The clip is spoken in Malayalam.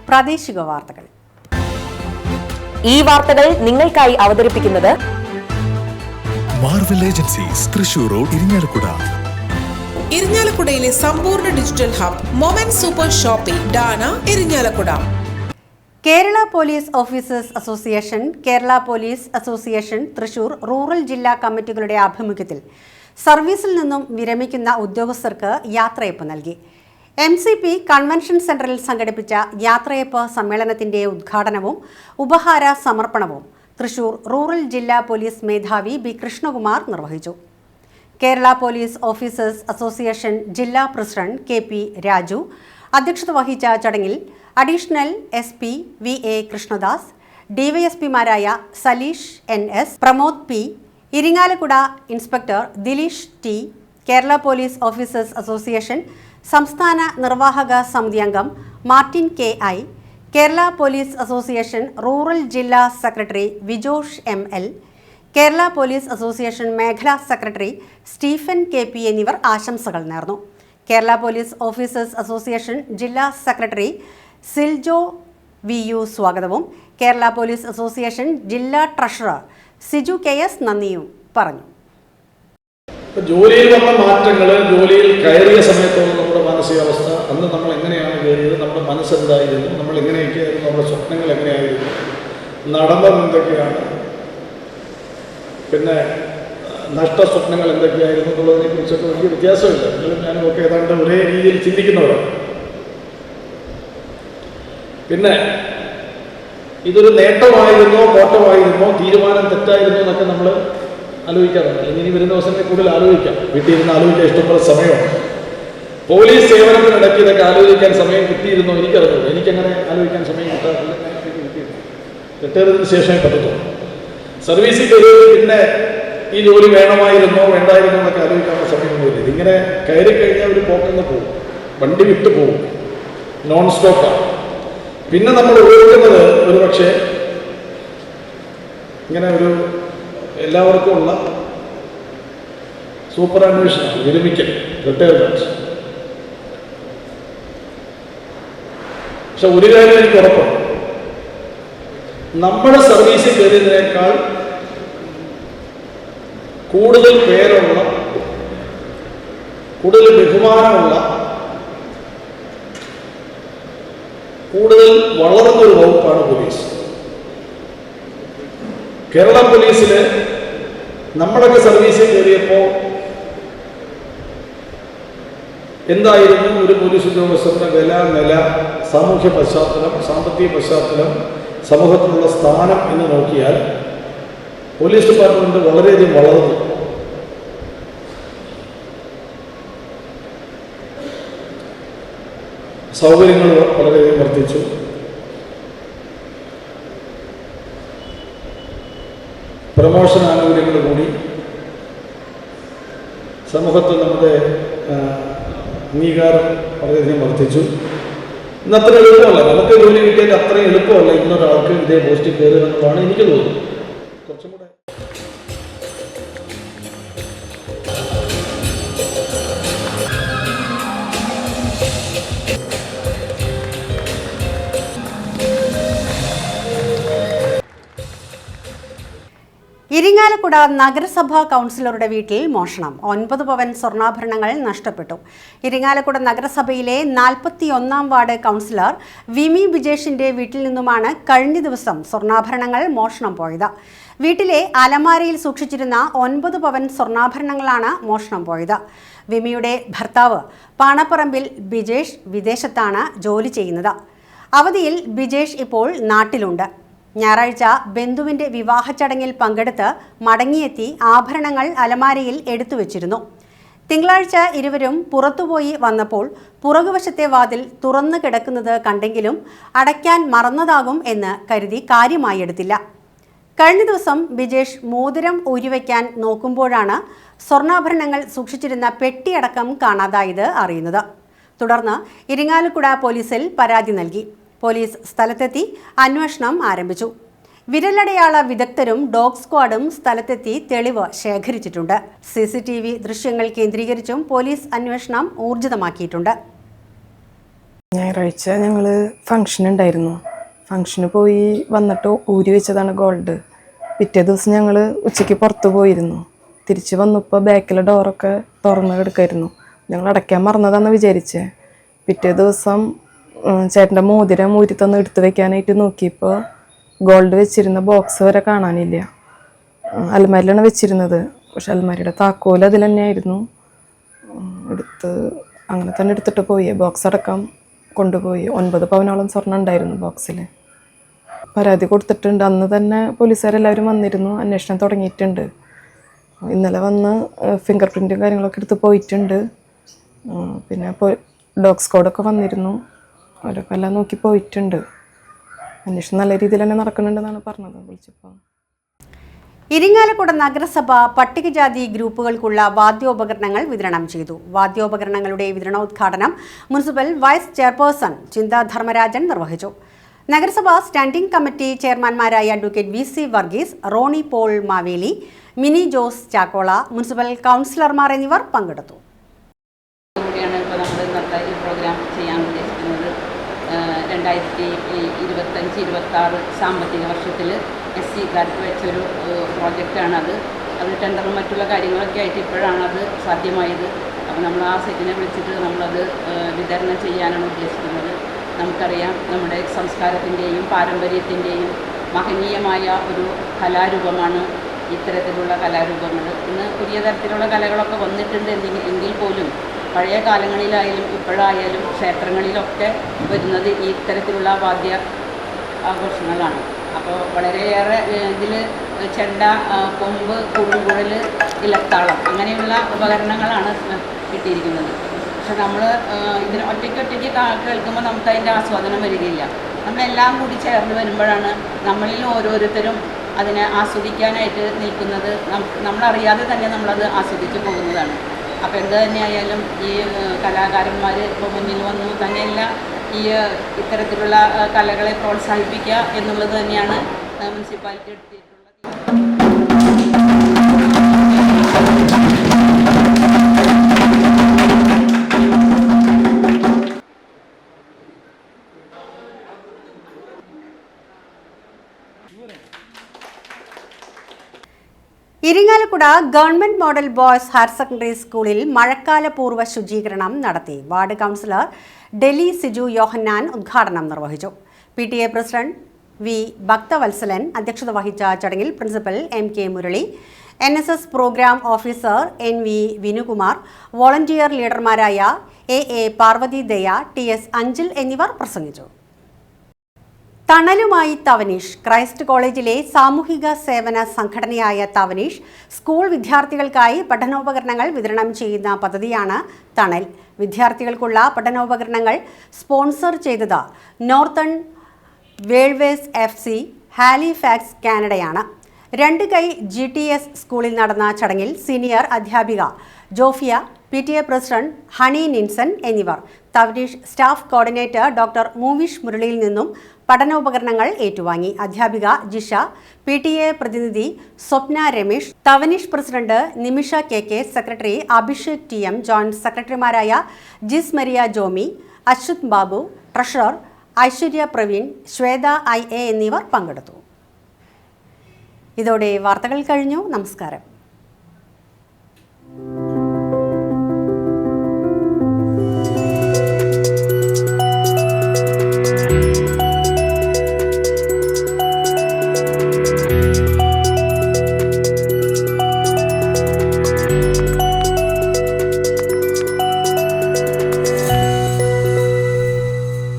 പ്രാദേശിക വാർത്തകൾ. ഈ വാർത്തകൾ നിങ്ങൾക്കായി അവതരിപ്പിക്കുന്നത് Marvel agencies Thrissur road Irinjalakuda. ഇരിങ്ങാലക്കുടയിലെ സമ്പൂർണ്ണ digital hub moment super shopping ഡാന Irinjalakuda. Kerala police officers association, Kerala police association Thrissur rural ജില്ലാ കമ്മിറ്റികളുടെ ആഭിമുഖ്യത്തിൽ സർവീസിൽ നിന്നും വിരമിക്കുന്ന ഉദ്യോഗസ്ഥർക്ക് യാത്രയയപ്പ് നൽകി. MCP കൺവെൻഷൻ സെന്ററിൽ സംഘടിപ്പിച്ച യാത്രയയപ്പ് സമ്മേളനത്തിന്റെ ഉദ്ഘാടനവും ഉപഹാര സമർപ്പണവും തൃശൂർ റൂറൽ ജില്ലാ പോലീസ് മേധാവി B. കൃഷ്ണകുമാർ നിർവഹിച്ചു. കേരള പോലീസ് ഓഫീസേഴ്സ് അസോസിയേഷൻ ജില്ലാ പ്രസിഡന്റ് KP രാജു അധ്യക്ഷത വഹിച്ച ചടങ്ങിൽ അഡീഷണൽ SP VA കൃഷ്ണദാസ്, DYSPമാരായ Saleesh NS, Pramod P, Irinjalakuda inspector Dileesh T, Kerala police officers association സംസ്ഥാന നിർവാഹക സമിതി അംഗം Martin KI, Kerala police association rural ജില്ലാ secretary Vijosh ML, Kerala police association മേഖലാ സെക്രട്ടറി സ്റ്റീഫൻ KP എന്നിവർ ആശംസകൾ നേർന്നു. കേരള പോലീസ് ഓഫീസേഴ്സ് അസോസിയേഷൻ ജില്ലാ സെക്രട്ടറി സിൽജോ VU സ്വാഗതവും കേരള പോലീസ് അസോസിയേഷൻ ജില്ലാ ട്രഷറർ സിജു KS നന്ദിയും പറഞ്ഞു. ജോലിയിൽ വന്ന മാറ്റങ്ങൾ, ജോലിയിൽ കയറിയ സമയത്തോളം നമ്മുടെ മാനസികാവസ്ഥ, അന്ന് നമ്മൾ എങ്ങനെയാണ് കയറിയത്, നമ്മുടെ മനസ്സെന്തായിരുന്നു, നമ്മൾ എങ്ങനെയൊക്കെയായിരുന്നു, നമ്മുടെ സ്വപ്നങ്ങൾ എങ്ങനെയായിരുന്നു, നടന്നത് എന്തൊക്കെയാണ്, പിന്നെ നഷ്ടസ്വപ്നങ്ങൾ എന്തൊക്കെയായിരുന്നു എന്നുള്ളതിനെ കുറിച്ചൊക്കെ വലിയ വ്യത്യാസമില്ല. നിങ്ങളും ഞാനും ഒക്കെ ഏതാണ്ട് ഒരേ രീതിയിൽ ചിന്തിക്കുന്നവരാണ്. പിന്നെ ഇതൊരു നേട്ടമായിരുന്നോ കോട്ടമായിരുന്നോ, തീരുമാനം തെറ്റായിരുന്നോ എന്നൊക്കെ നമ്മൾ ആലോചിക്കാറുണ്ട്. അല്ലെങ്കിൽ ഇനി വരുന്ന ദിവസങ്ങളിൽ കൂടുതൽ ആലോചിക്കാം. വീട്ടിൽ ഇരുന്ന് ആലോചിക്കാൻ ഇഷ്ടംപോലെ സമയമാണ്. പോലീസ് സേവനത്തിനിടയ്ക്ക് ഇതൊക്കെ ആലോചിക്കാൻ സമയം കിട്ടിയിരുന്നോ എനിക്കറിഞ്ഞു. എനിക്കങ്ങനെ ആലോചിക്കാൻ സമയം കിട്ടാറില്ല. റിട്ടയറിന് ശേഷമേ പറ്റത്തുള്ളൂ. സർവീസിൽ കയറി പിന്നെ ഈ ജോലി വേണമായിരുന്നോ വേണ്ടായിരുന്നോ എന്നൊക്കെ ആലോചിക്കാനുള്ള സമയമൊന്നുമില്ല. ഇതിങ്ങനെ കയറി കഴിഞ്ഞാൽ ഒരു പോക്കെന്ന് പോകും, വണ്ടി വിട്ടു പോകും, നോൺ സ്റ്റോപ്പാണ്. പിന്നെ നമ്മൾ ഉപയോഗിക്കുന്നത് ഒരു പക്ഷേ ഇങ്ങനെ ഒരു എല്ലാവർക്കും ഉള്ള സൂപ്പർ അന്വേഷണം, വിരമിക്കൽ, റിട്ടയർമെന്റ്. പക്ഷെ ഒരു കാര്യം എനിക്ക് ഉറപ്പാണ്, നമ്മുടെ സർവീസിൽ കയറിയതിനേക്കാൾ കൂടുതൽ പേരുള്ള, കൂടുതൽ ബഹുമാനമുള്ള, കൂടുതൽ വളർന്നൊരു വകുപ്പാണ് പോലീസ്. കേരള പോലീസിൽ നമ്മളൊക്കെ സർവീസിൽ കയറിയപ്പോൾ എന്തായിരുന്നു ഒരു പോലീസ് ഉദ്യോഗസ്ഥരുടെ വില, നില, സാമൂഹ്യ പശ്ചാത്തലം, സാമ്പത്തിക പശ്ചാത്തലം, സമൂഹത്തിലുള്ള സ്ഥാനം എന്ന് നോക്കിയാൽ പോലീസ് ഡിപ്പാർട്ട്മെന്റ് വളരെയധികം വളർന്നു. സൗകര്യങ്ങൾ വളരെയധികം വർദ്ധിച്ചു. പ്രമോഷൻ ആനുകൂല്യങ്ങൾ കൂടി. സമൂഹത്തിൽ നമ്മുടെ അംഗീകാരം വളരെയധികം വർദ്ധിച്ചു. ഇന്നത്ര എളുപ്പമല്ല, നമുക്ക് ജോലി കിട്ടിയാൽ അത്രയും എളുപ്പമല്ല ഇന്നൊരാൾക്ക് ഇതേ പോസ്റ്റിൽ കയറുക എന്നുള്ളതാണ് എനിക്ക് തോന്നുന്നത്. കുറച്ചും കൂടെ ഇരിങ്ങാലക്കുട നഗരസഭാ കൗൺസിലറുടെ വീട്ടിൽ മോഷണം. 9 പവൻ സ്വർണ്ണാഭരണങ്ങൾ നഷ്ടപ്പെട്ടു. ഇരിങ്ങാലക്കുട നഗരസഭയിലെ 41-ാം വാർഡ് കൗൺസിലർ വിമി ബിജേഷിന്റെ വീട്ടിൽ നിന്നുമാണ് കഴിഞ്ഞ ദിവസം സ്വർണ്ണാഭരണങ്ങൾ മോഷണം പോയത്. വീട്ടിലെ അലമാരയിൽ സൂക്ഷിച്ചിരുന്ന 9 പവൻ സ്വർണ്ണാഭരണങ്ങളാണ് മോഷണം പോയത്. വിമിയുടെ ഭർത്താവ് പാണപ്പറമ്പിൽ ബിജേഷ് വിദേശത്താണ് ജോലി ചെയ്യുന്നത്. അവധിയിൽ ബിജേഷ് ഇപ്പോൾ നാട്ടിലുണ്ട്. ഞായറാഴ്ച ബന്ധുവിന്റെ വിവാഹ ചടങ്ങിൽ പങ്കെടുത്ത് മടങ്ങിയെത്തി ആഭരണങ്ങൾ അലമാരയിൽ എടുത്തുവച്ചിരുന്നു. തിങ്കളാഴ്ച ഇരുവരും പുറത്തുപോയി വന്നപ്പോൾ പുറകുവശത്തെ വാതിൽ തുറന്നു കിടക്കുന്നത് കണ്ടെങ്കിലും അടയ്ക്കാൻ മറന്നതാകും എന്ന് കരുതി കാര്യമായി എടുത്തില്ല. കഴിഞ്ഞ ദിവസം ബിജേഷ് മോതിരം ഊരിവയ്ക്കാൻ നോക്കുമ്പോഴാണ് സ്വർണ്ണാഭരണങ്ങൾ സൂക്ഷിച്ചിരുന്ന പെട്ടിയടക്കം കാണാതായത് അറിയുന്നത്. തുടർന്ന് ഇരിങ്ങാലക്കുട പോലീസിൽ പരാതി നൽകി. പോലീസ് സ്ഥലത്തെത്തി അന്വേഷണം ആരംഭിച്ചു. വിരലടയാള വിദഗ്ധരും ഡോഗ് സ്ക്വാഡും സ്ഥലത്തെത്തി തെളിവ് ശേഖരിച്ചിട്ടുണ്ട്. CCTV ദൃശ്യങ്ങൾ കേന്ദ്രീകരിച്ചും പോലീസ് അന്വേഷണം ഊർജിതമാക്കിയിട്ടുണ്ട്. ഞായറാഴ്ച ഞങ്ങൾ ഫംഗ്ഷൻ ഉണ്ടായിരുന്നു. ഫംഗ്ഷന് പോയി വന്നിട്ട് ഊരി വെച്ചതാണ് ഗോൾഡ്. പിറ്റേ ദിവസം ഞങ്ങൾ ഉച്ചയ്ക്ക് പുറത്ത് പോയിരുന്നു. തിരിച്ച് വന്നപ്പോൾ ബാക്കിലെ ഡോറൊക്കെ തുറന്ന് കിടക്കായിരുന്നു. ഞങ്ങൾ അടയ്ക്കാൻ മറന്നതാണെന്ന് വിചാരിച്ചേ. പിറ്റേ ദിവസം ചേട്ടൻ്റെ മോതിരം ഊരി തന്ന് എടുത്ത് വെക്കാനായിട്ട് നോക്കിയപ്പോൾ ഗോൾഡ് വെച്ചിരുന്ന ബോക്സ് വരെ കാണാനില്ല. അലമാരിലാണ് വെച്ചിരുന്നത്. പക്ഷെ അലമാരിയുടെ താക്കോൽ അതിൽ തന്നെയായിരുന്നു. അങ്ങനെ തന്നെ എടുത്തിട്ട് പോയി. ബോക്സ് അടക്കം കൊണ്ടുപോയി. 9 പവനോളം സ്വർണ്ണം ഉണ്ടായിരുന്നു ബോക്സിൽ. പരാതി കൊടുത്തിട്ടുണ്ട്. അന്ന് തന്നെ പോലീസുകാരെല്ലാവരും വന്നിരുന്നു. അന്വേഷണം തുടങ്ങിയിട്ടുണ്ട്. ഇന്നലെ വന്ന് ഫിംഗർ പ്രിൻറ്റും കാര്യങ്ങളൊക്കെ എടുത്ത് പോയിട്ടുണ്ട്. പിന്നെ ഡോഗ് സ്ക്വാഡൊക്കെ വന്നിരുന്നു. അവരൊക്കെ എല്ലാം നോക്കി പോയിട്ടുണ്ട്. അന്വേഷണം നല്ല രീതിയിൽ തന്നെ നടക്കുന്നുണ്ടെന്നാണ് പറഞ്ഞത് വിളിച്ചപ്പോൾ. ഇരിങ്ങാലക്കുട നഗരസഭ പട്ടികജാതി ഗ്രൂപ്പുകൾക്കുള്ള വാദ്യോപകരണങ്ങൾ വിതരണം ചെയ്തു. വാദ്യോപകരണങ്ങളുടെ വിതരണോദ്ഘാടനം മുനിസിപ്പൽ വൈസ് ചെയർപേഴ്സൺ ചിന്താ ധർമ്മരാജൻ നിർവഹിച്ചു. നഗരസഭ സ്റ്റാൻഡിംഗ് കമ്മിറ്റി ചെയർമാൻമാരായ advocate VC Varghese, Rony Paul Maveli, Mini Jose Chakkola, municipal കൗൺസിലർമാർ എന്നിവർ പങ്കെടുത്തു. ഈ പ്രോഗ്രാം ചെയ്യാൻ ഉദ്ദേശിക്കുന്നത് 2025-26 സാമ്പത്തിക വർഷത്തിൽ SC-കാർക്ക് വെച്ചൊരു പ്രോജക്റ്റാണ്. അത് ടെൻഡറും മറ്റുള്ള കാര്യങ്ങളൊക്കെ ആയിട്ട് ഇപ്പോഴാണ് അത് സാധ്യമായത്. അപ്പോൾ നമ്മൾ ആ സെറ്റിനെ വിളിച്ചിട്ട് നമ്മളത് വിതരണം ചെയ്യാനാണ് ഉദ്ദേശിക്കുന്നത്. നമുക്കറിയാം, നമ്മുടെ സംസ്കാരത്തിൻ്റെയും പാരമ്പര്യത്തിൻ്റെയും മഹനീയമായ ഒരു കലാരൂപമാണ് ഇത്തരത്തിലുള്ള കലാരൂപങ്ങൾ. ഇന്ന് പുതിയ തരത്തിലുള്ള കലകളൊക്കെ വന്നിട്ടുണ്ട് എങ്കിൽ പോലും പഴയ കാലങ്ങളിലായാലും ഇപ്പോഴായാലും ക്ഷേത്രങ്ങളിലൊക്കെ വരുന്നത് ഈ ഇത്തരത്തിലുള്ള വാദ്യ ആഘോഷങ്ങളാണ്. അപ്പോൾ വളരെയേറെ ഇതിൽ ചെണ്ട, കൊമ്പ്, കുറുങ്കുഴൽ, ഇലത്താളം അങ്ങനെയുള്ള ഉപകരണങ്ങളാണ് കിട്ടിയിരിക്കുന്നത്. പക്ഷെ നമ്മൾ ഇതിന് ഒറ്റയ്ക്ക് കേൾക്കുമ്പോൾ നമുക്ക് അതിൻ്റെ ആസ്വാദനം വരികയില്ല. നമ്മളെല്ലാം കൂടി ചേർന്ന് വരുമ്പോഴാണ് നമ്മളിൽ ഓരോരുത്തരും അതിനെ ആസ്വദിക്കാനായിട്ട് നിൽക്കുന്നത്. നമ്മളറിയാതെ തന്നെ നമ്മളത് ആസ്വദിച്ച് പോകുന്നതാണ്. അപ്പോൾ എന്ത് തന്നെയായാലും ഈ കലാകാരന്മാർ ഇപ്പോൾ മുന്നിൽ വന്നു തന്നെയല്ല, ഈ ഇത്തരത്തിലുള്ള കലകളെ പ്രോത്സാഹിപ്പിക്കുക എന്നുള്ളത് തന്നെയാണ് മുനിസിപ്പാലിറ്റി എടുത്തിട്ടുള്ള Irinjalakuda government model boys higher secondary സ്കൂളിൽ മഴക്കാല പൂർവ്വ ശുചീകരണം നടത്തി. വാർഡ് കൗൺസിലർ ഡെലി സിജു യോഹന്നാൻ ഉദ്ഘാടനം നിർവഹിച്ചു. PTA പ്രസിഡന്റ് V ഭക്തവത്സലൻ അധ്യക്ഷത വഹിച്ച ചടങ്ങിൽ principal MK Murali, NSS programme officer NV Vinukumar, volunteer ലീഡർമാരായ AA പാർവതി ദയ, TS അഞ്ചിൽ എന്നിവർ പ്രസംഗിച്ചു. തണലുമായി തവനീഷ്. ക്രൈസ്റ്റ് കോളേജിലെ സാമൂഹിക സേവന സംഘടനയായ തവനീഷ് സ്കൂൾ വിദ്യാർത്ഥികൾക്കായി പഠനോപകരണങ്ങൾ വിതരണം ചെയ്യുന്ന പദ്ധതിയാണ് തണൽ. വിദ്യാർത്ഥികൾക്കുള്ള പഠനോപകരണങ്ങൾ സ്പോൺസർ ചെയ്തത് നോർത്തേൺ വേൾവേസ് FC ഹാലിഫാക്സ് കാനഡയാണ്. 2 കൈ GTS സ്കൂളിൽ നടന്ന ചടങ്ങിൽ സീനിയർ അധ്യാപിക ജോഫിയ, PTA പ്രസിഡന്റ് ഹണി നിൻസൺ എന്നിവർ Thavanish staff coordinator doctor Moovish മുരളിയിൽ നിന്നും പഠനോപകരണങ്ങൾ ഏറ്റുവാങ്ങി. അധ്യാപിക ജിഷ, PTA പ്രതിനിധി Swapna Ramesh, Thavanish president Nimisha KK, secretary Abhishek TM, joint സെക്രട്ടറിമാരായ Jis Maria Jomi, Ashwath Babu, treasurer Aishwarya Praveen, Shweta IA എന്നിവർ പങ്കെടുത്തു. ഇതോടെ വാർത്തകൾ കഴിഞ്ഞു. നമസ്കാരം.